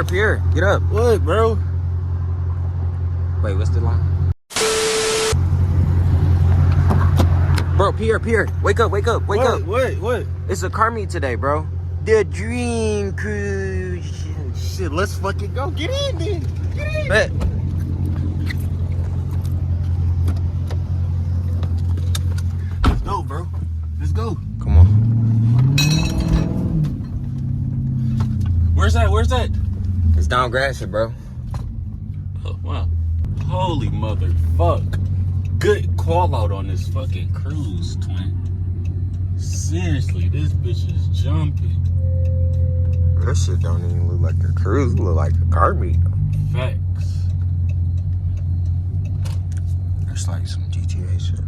Pierre, get up. What, bro? Wait, what's the line? Bro, Pierre, wake up. What? It's a car meet today, bro. The Dream Cruise. Shit, let's fucking go. Get in, then. Get in. Bet. Let's go, bro. Let's go. Come on. Where's that? It's down Gratiot, bro. Oh, wow. Holy motherfuck. Good call out on this fucking cruise, twin. Seriously, this bitch is jumping. That shit don't even look like a cruise. It look like a car meet. Facts. It's like some GTA shit.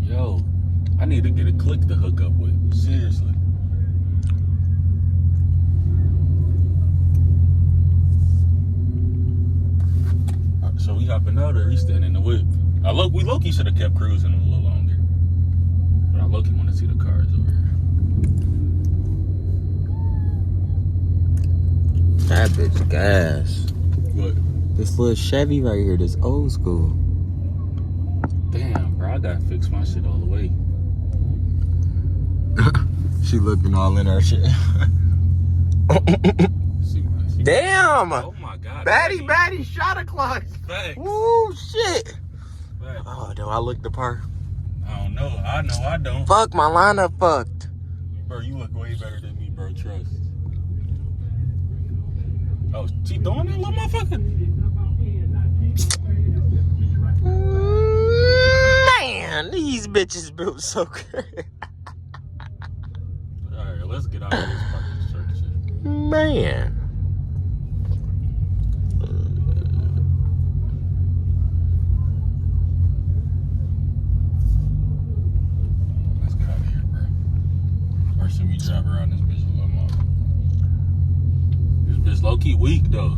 Yo, I need to get a click to hook up with. Seriously. So we hopping out or he standing in the whip? We low-key should have kept cruising a little longer. But I low-key want to see the cars over here. That bitch gas. What? This little Chevy right here, this old school. Damn, bro, I gotta fix my shit all the way. She looking all in her shit. See. Damn! Oh my god. Batty, shot o'clock. Facts. Woo, shit. Facts. Oh, do I look the part? I don't know. I know I don't. Fuck, my lineup fucked. Bro, you look way better than me, bro. Trust. Oh, she throwing that little motherfucker? Man, these bitches built so good. Alright, let's get out of this fucking church shit. Man. Let's get out of here, bro. Or should we drive around this bitch a little more? This bitch low-key weak, though.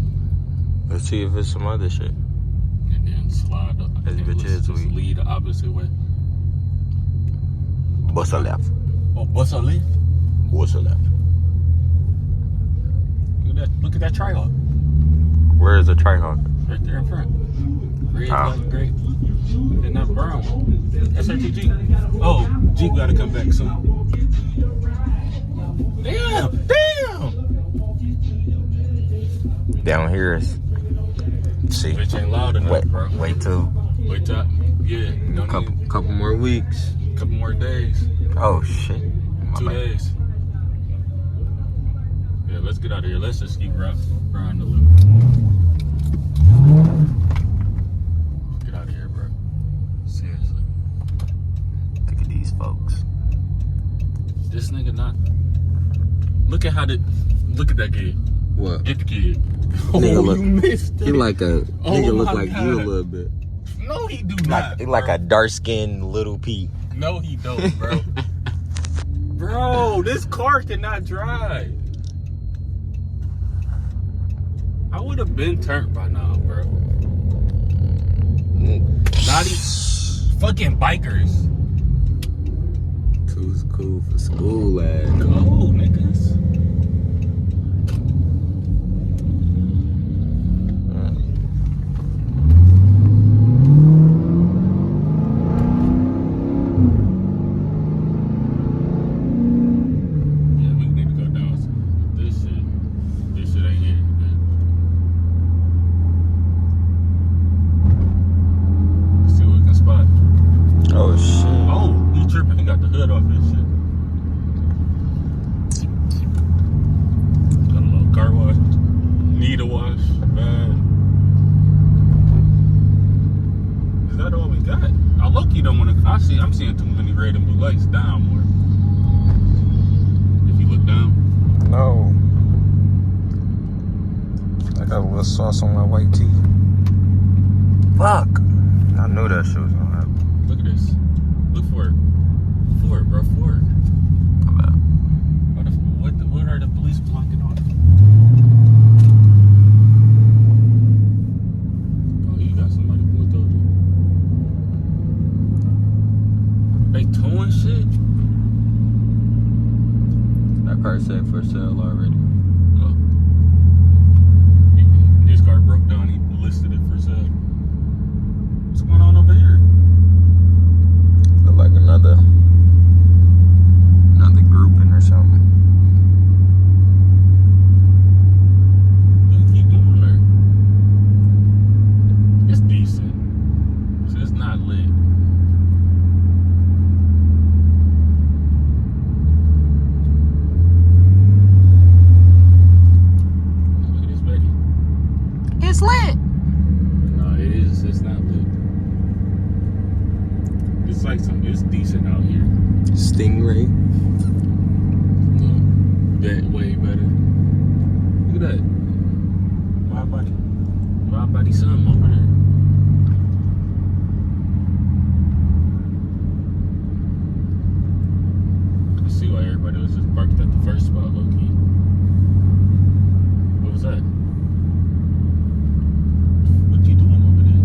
Let's see if it's some other shit. And then slide up. This bitch is Let's weak. lead the opposite way. Bust a left. Oh, what's a left? Bust a left. Look at that trihawk. Where is the Trihawk? Right there in front. Red, Oh. yellow, gray. And that brown one. That's RTG. Oh, Jeep gotta come back soon. Damn! Down here is. See. Bitch ain't loud enough, bro. Wait till Yeah. Don't couple more weeks. need a couple more days. Oh shit. My 2 bad. days. Yeah, let's get out of here. Let's just keep riding the loop. Get out of here, bro. Seriously. Look at these folks. This nigga not. Look at that kid. What? Get the kid. Nigga Oh, look- you missed it. He like a Oh nigga look my like God. you a little bit. No, he do not. Like bro. a dark skinned little P. No, he don't, bro. Bro, this car cannot drive. I would have been turned by now, bro. Naughty fucking bikers. Too cool for school, lad. Cool, niggas. Yeah, we need to go down. This shit ain't here. Let's see what we can spot. Oh shit. Oh, he tripping. He got the hood off his shit. Got a little car wash. Need a wash. Bad. Is that all we got? I low-key don't want to. I'm seeing too many red and blue lights down more. If you look down. No. I got a little sauce on my white tee. Fuck. I knew that shit was gonna happen. Look at this. Look for it. For it, bro. For it. My bad. What are the police blocking off? Oh, you got somebody pulled over. They towing shit? That car said for sale already. Oh. His car broke down. He listed it for sale. What's going on over here? Look like another grouping or something. Keep going there. It's decent. It's not lit. Look at this baby. It's lit. No, it is. It's not lit. It's like it's decent out here. Stingray. That way better. Look at that. Wide body something over there. I see why everybody was just parked at the first spot, low key. What was that? What you doing over there?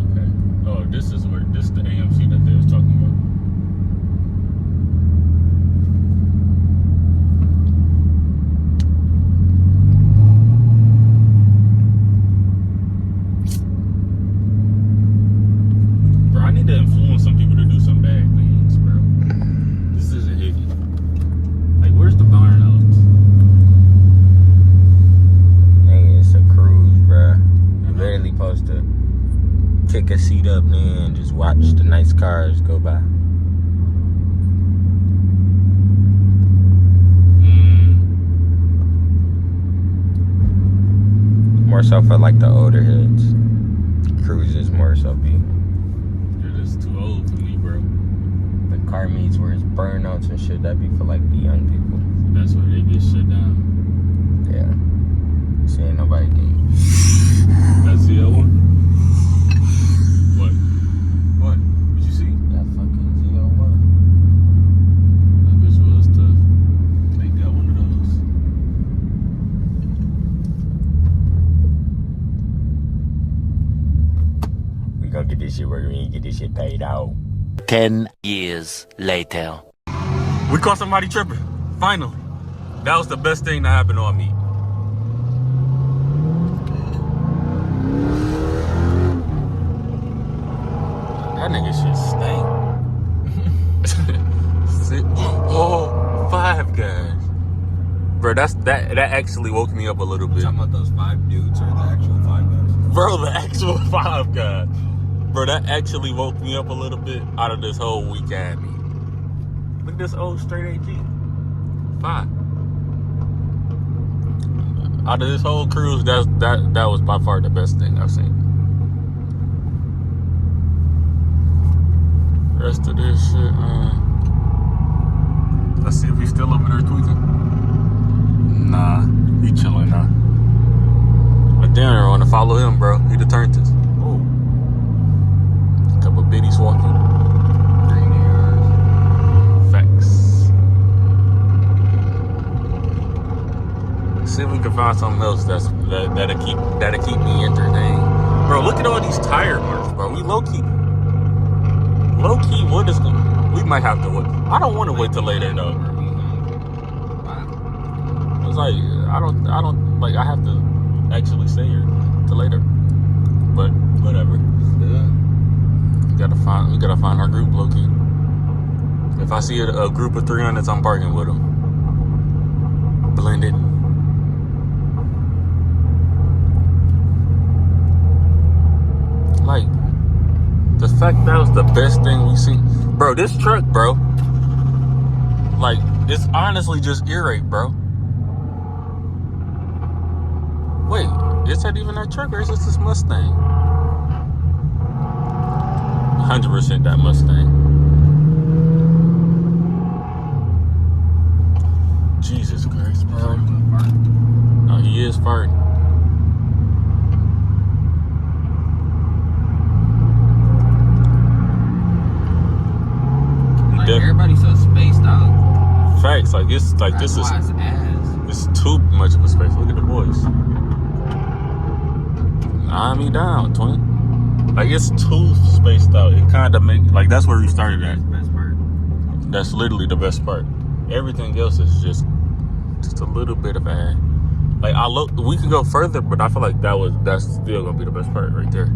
Okay. Oh, this is the AMC that they was talking about. To influence some people to do some bad things, bro. This isn't hitting. Like, where's the burnouts? Hey, it's a cruise, bro. You're literally supposed to kick a seat up and just watch the nice cars go by. More so for like the older heads. Cruises more so be. It's too old for me, bro. The car meets where it's burnouts and shit, that be for like the young people. That's why they get shut down. Yeah. See, ain't nobody getting. That's the other one? What? What? What'd you see? That fucking ZL1. That bitch was tough. They got one of those. We gonna get this shit where we ain't get this shit paid out. 10 years later. We caught somebody tripping. Finally. That was the best thing that happened on me. That nigga shit stank. Oh, 5 guys. Bro, that actually woke me up a little bit. Talking about those 5 dudes or the actual 5 guys? Bro, the actual 5 guys. Bro, that actually woke me up a little bit out of this whole weekend. Look at this old straight AG. 5. Out of this whole cruise, that was by far the best thing I've seen. Rest of this shit, let's see if he's still over there tweaking. Nah, he chilling now. But damn, I want to follow him, bro. He the turned-ist. Oh. Couple biddies walking. 3 years. Facts. See if we can find something else that'll keep me entertained. Bro, look at all these tire marks, bro. We low key, what is going? We might have to wait. I don't want to wait till later though. It's like I don't like. I have to actually stay here till later. But whatever. Yeah. We gotta find our group, low key. If I see a group of 300s, I'm parking with them. Blended. Like, the fact that was the best thing we seen. Bro, this truck, bro. Like, it's honestly just earache, bro. Wait, is that even our truck or is this Mustang? 100% that Mustang. Jesus Christ, bro. No, he is farting. Like, everybody's so spaced out. Facts, like it's like That's this is ass. it's too much of a space. Look at the boys. Eye me down, twin. Like it's too spaced out. It kind of make like that's where we started at. That's the best part. That's literally the best part. Everything else is just just a little bit of ad. Like we can go further, but I feel like that's still gonna be the best part right there.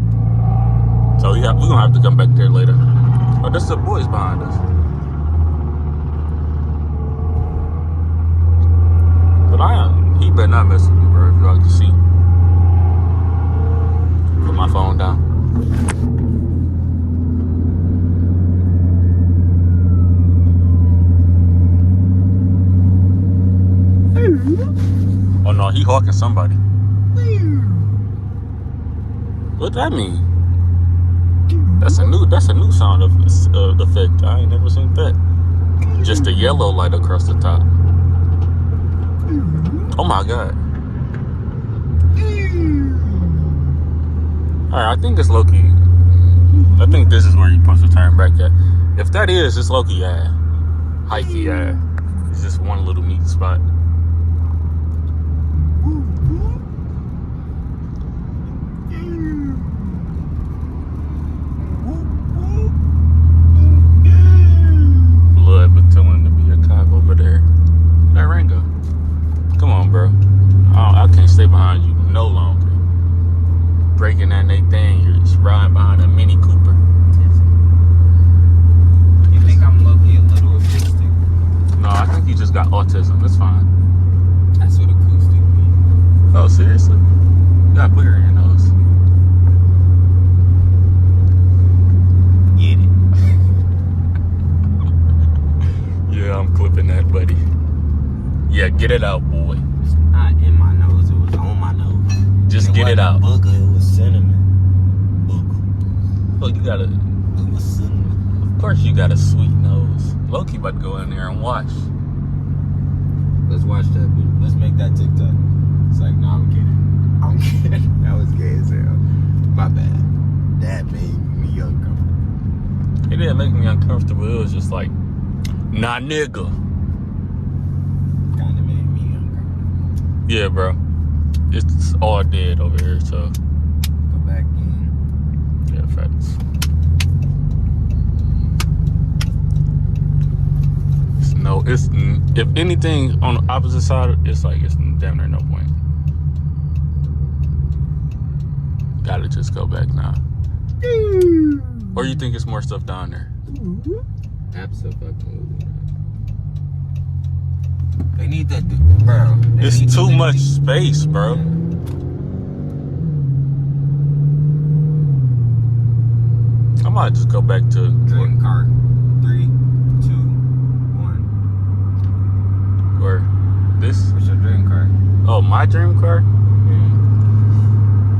So yeah, we're gonna have to come back there later. Oh, that's the boys behind us. But he better not mess with me, bro. If y'all can see. Put my phone down. Oh no, he hawking somebody. What that mean? That's a new sound of effect. I ain't never seen that. Just a yellow light across the top. Oh my god. Alright, I think it's low-key. I think this is where you're supposed to turn back at. If that is, it's low-key hikey It's just one little meat spot. Blood pretending to be a cop over there. That Rango. Come on, bro. I can't stay behind you no longer. Breaking that thing, you're just riding behind a Mini Cooper. You think I'm low-key a little autistic? No, I think you just got autism. That's fine. That's what acoustic means. Oh, seriously? You got booger in your nose. Get it. Yeah, I'm clipping that, buddy. Yeah, get it out, boy. It's not in my nose, it was on my nose. Just get it out. Booger, it was cinnamon. Booger. Oh, you got It was cinnamon. Of course you got a sweet nose. Loki about to go in there and watch. Let's watch that, dude. Let's make that TikTok. It's like, no, I'm kidding. I'm kidding. That was gay as hell. My bad. That made me uncomfortable. It didn't make me uncomfortable. It was just like, nah, nigga. Kinda made me uncomfortable. Yeah, bro. It's all dead over here, so. Go back in. Yeah, facts. It's if anything on the opposite side, it's like it's damn near no point. Gotta just go back now. Or you think it's more stuff down there? Absolutely. They need that, bro. It's too much space, bro. I might just go back to Dream car. 3, 2, 1. Or this. What's your dream car? Oh, my dream car?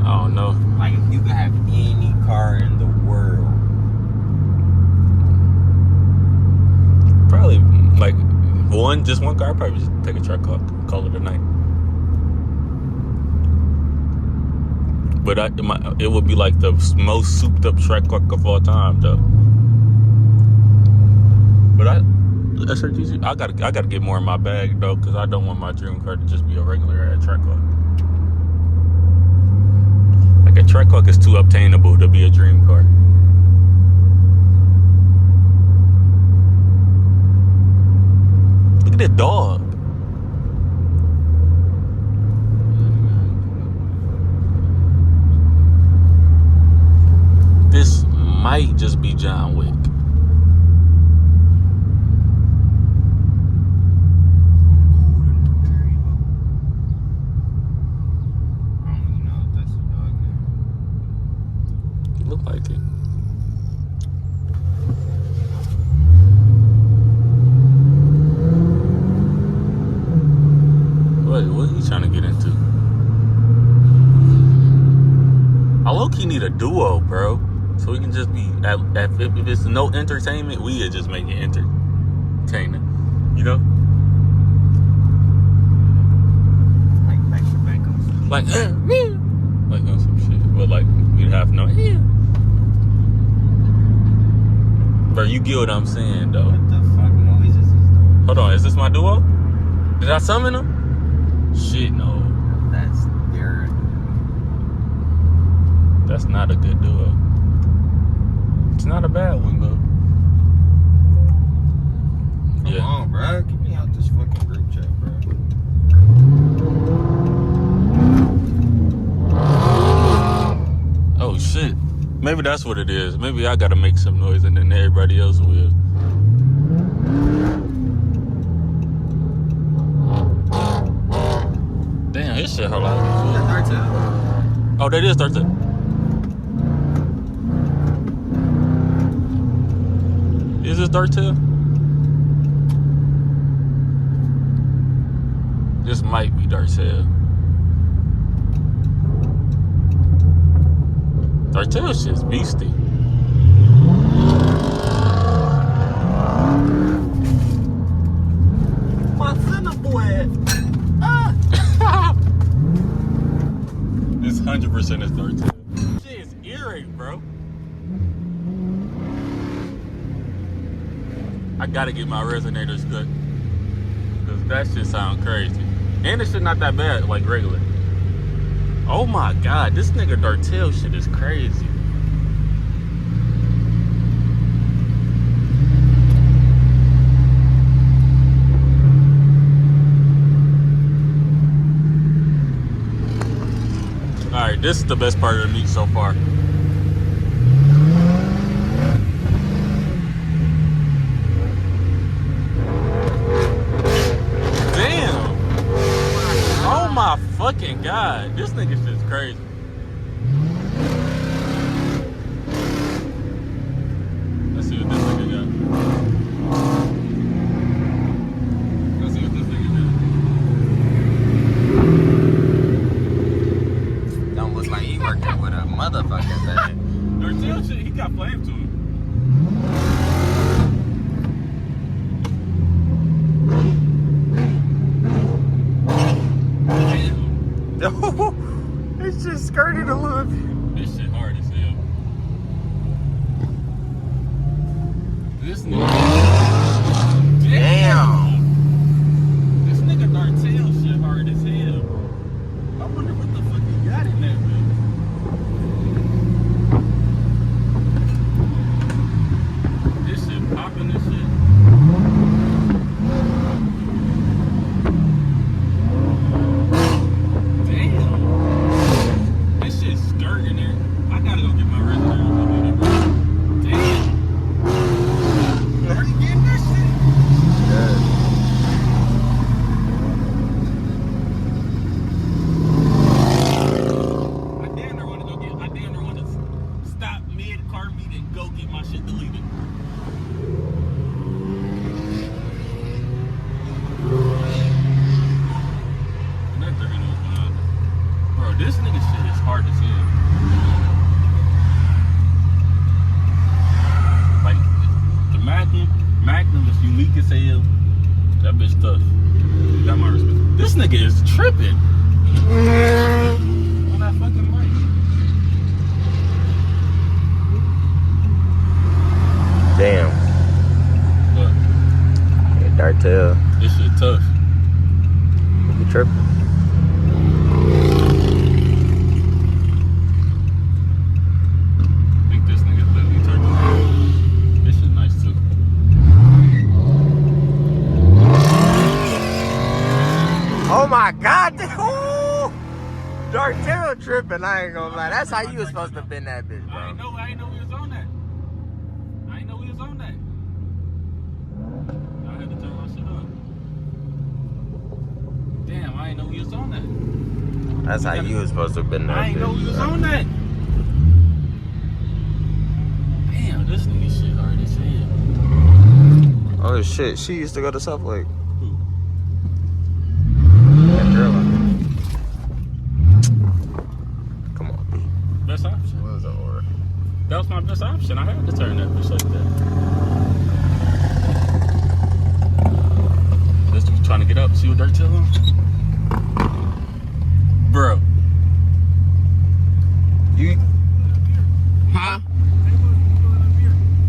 I don't know. Like if you could have any car in the world. Probably like just one car. Probably just take a truck, call it a night. But it would be like the most souped up track car of all time, though. But I gotta get more in my bag though, because I don't want my dream car to just be a regular ass track car. Like a track car is too obtainable to be a dream car. Look at that dog. This might just be John Wick. Look like it. What are you trying to get into? I low-key need a duo, bro. So we can just be, if it's no entertainment, we could just make it entertaining. You know? Like back to back on some Like, like on some shit. But like, we'd have no, Bro, you get what I'm saying, though. What the fuck noise is this though? Hold on, is this my duo? Did I summon him? Shit, no. That's their. That's not a good duo. It's not a bad one, though. Come on, bro. Get me out this fucking group chat, bro. Maybe that's what it is. Maybe I gotta make some noise and then everybody else will. Damn, his shit hold on. Oh, that is 13. Is this Dartel? This might be Dartel. Dartel shit's beastie. My son boy. This 100% is Dartel. Shit is earache, bro. I gotta get my resonators cut. Cause that shit sound crazy. And this shit not that bad, like regular. Oh my god, this nigga Dartel shit is crazy. Alright, this is the best part of the meet so far. My fucking god, this nigga shit's crazy. Let's see what this nigga got. Let's see what this nigga got. Don't look like he working with a motherfucking thing. Dartel shit, he got flame to him. It's just skirted a little bit. This shit hard as hell. This nigga. Damn. This nigga Dartel shit hard as hell. I wonder what the fuck he got in that bitch. This shit popping and shit. This nigga shit is hard to see. Like, the Magnum is unique as hell. That bitch tough. Got my respect. This nigga is tripping. On that fucking mic. Damn. What? Hey, Dartel. This shit tough. You tripping? Oh my god, ooh, Dartel tripping, I ain't gonna lie. That's how you was supposed to bend that bitch, bro. I ain't know he was on that. I ain't know he was on that. I had to turn my shit on. Damn, I ain't know he was on that. That's how you was supposed to bend that bitch. I ain't know he was on that. Damn, this nigga shit hard as hell. Oh shit, she used to go to South Lake. Come on, B. Best option. What was the order? That was my best option. I had to turn that bitch like that. Just trying to get up, see what Dartel on. Bro. You. Huh?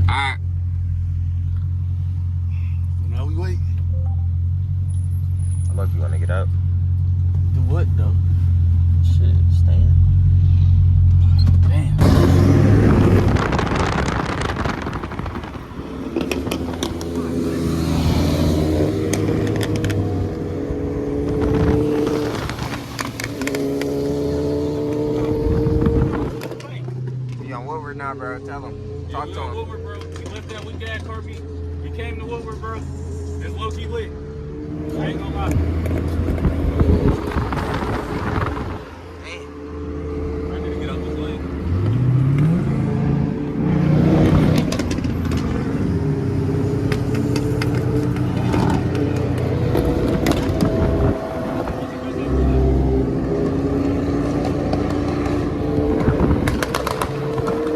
Alright. Now we wait. I love you want to get up. Do what though? Shit, stand. Damn. Talk to him. Woodward, bro. We left that weak ass car beat. We came to Woodward, bro. It's low key lit. I ain't gonna lie. Damn. I need to get out this lane.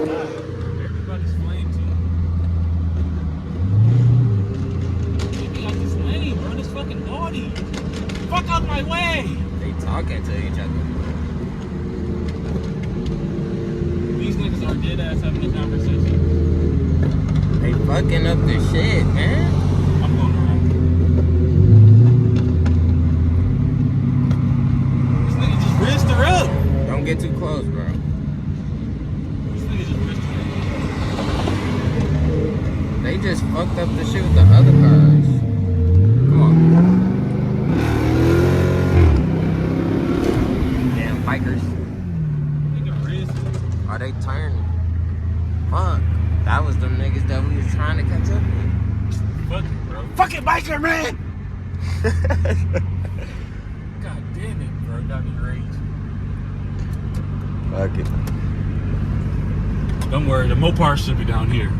Everybody's flamed too. Get me out this lane, bro. This fucking Audi. Fuck out my way. They talking to each other. These niggas are dead ass having a conversation. They fucking up the shit, man. I'm going around. This nigga just rinsed her up. Don't get too close, bro. This nigga just rinsed her up. They just fucked up the shit with the other cars. Come on. Damn bikers. Nigga rinsed. Are they turning? Fuck. That was them niggas that we was trying to catch up with. Fuck it, bro. Fucking biker, man! God damn it, bro. Got me rage. Fuck it. Don't worry, the Mopar should be down here.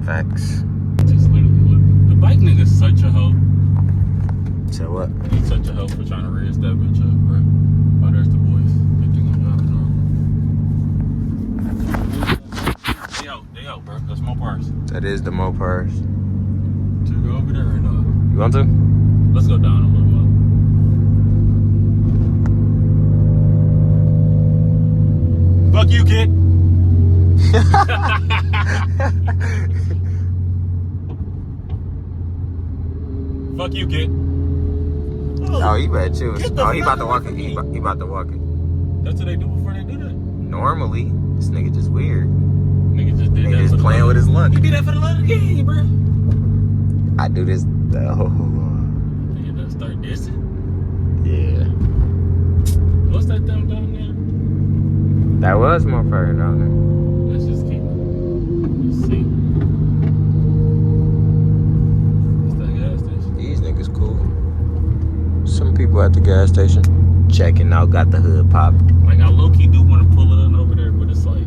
Facts. Just literally look. The bike nigga's such a hoe. So what? He's such a hoe for trying to raise that bitch up, bro. Oh, there's the boys. They think I'm driving normal. They out, bro. That's Mopars. That is the Mopars. To go over there or not? You want to? Let's go down a little more. Fuck you, kid. Fuck you, kid. Oh, he better choose. Get the Oh, he about fuck to walk away it. from He me. about to walk it. That's what they do before they do that. Normally, this nigga just weird. Nigga just did Nigga that. just for the playing love with his luck. You did that for the love of the game, bro. I do this. Oh, You done start dissing. yeah. What's that thing down there? That was more fire down there. Let's just keep. Let's see. What's that gas station? These niggas cool. Some people at the gas station checking out, got the hood popped. Like I low key do want to pull it in over there, but it's like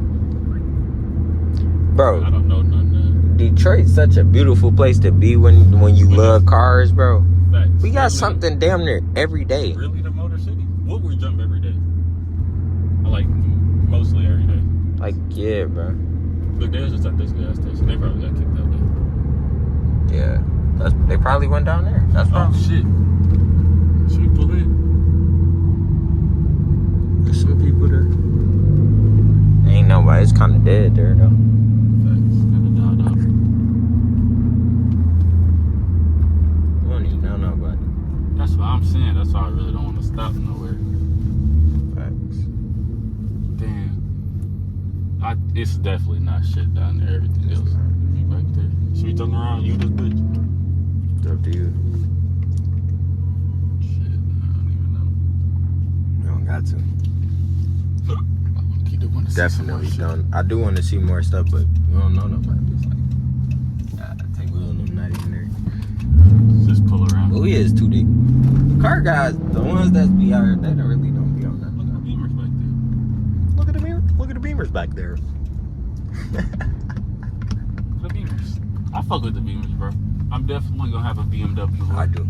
Bro, I don't know nothing. Detroit's such a beautiful place to be when you love cars, bro. Facts. We got Really? something damn near every day. Really, the Motor City? What we jump every day? I like mostly every day. Like, yeah, bro. Look, there's just at this gas station. They probably got kicked out there. Yeah. They probably went down there. That's Oh probably. shit! Should we pull in? There's some people there. Ain't nobody. It's kind of dead there, though. Facts. Kinda died out. We don't even know nobody. That's what I'm saying. That's why I really don't want to stop nowhere. Facts. Damn. It's definitely not shit down there. Everything else be back there. Should we turn around? You this bitch? It's up to you. Shit, I don't even know. You don't got to. You do want to see some more Definitely shit. don't. I do want to see more stuff, but we don't know nobody. It's like, take Will and them not even there. Just pull around. Well, he is too deep. Car guys, the ones that be out here, they don't really don't be on that. Look at the Beamers back there. Look at the mirror. Look at the Beamers back there. The Beamers. I fuck with the Beamers, bro. I'm definitely gonna have a BMW. I do.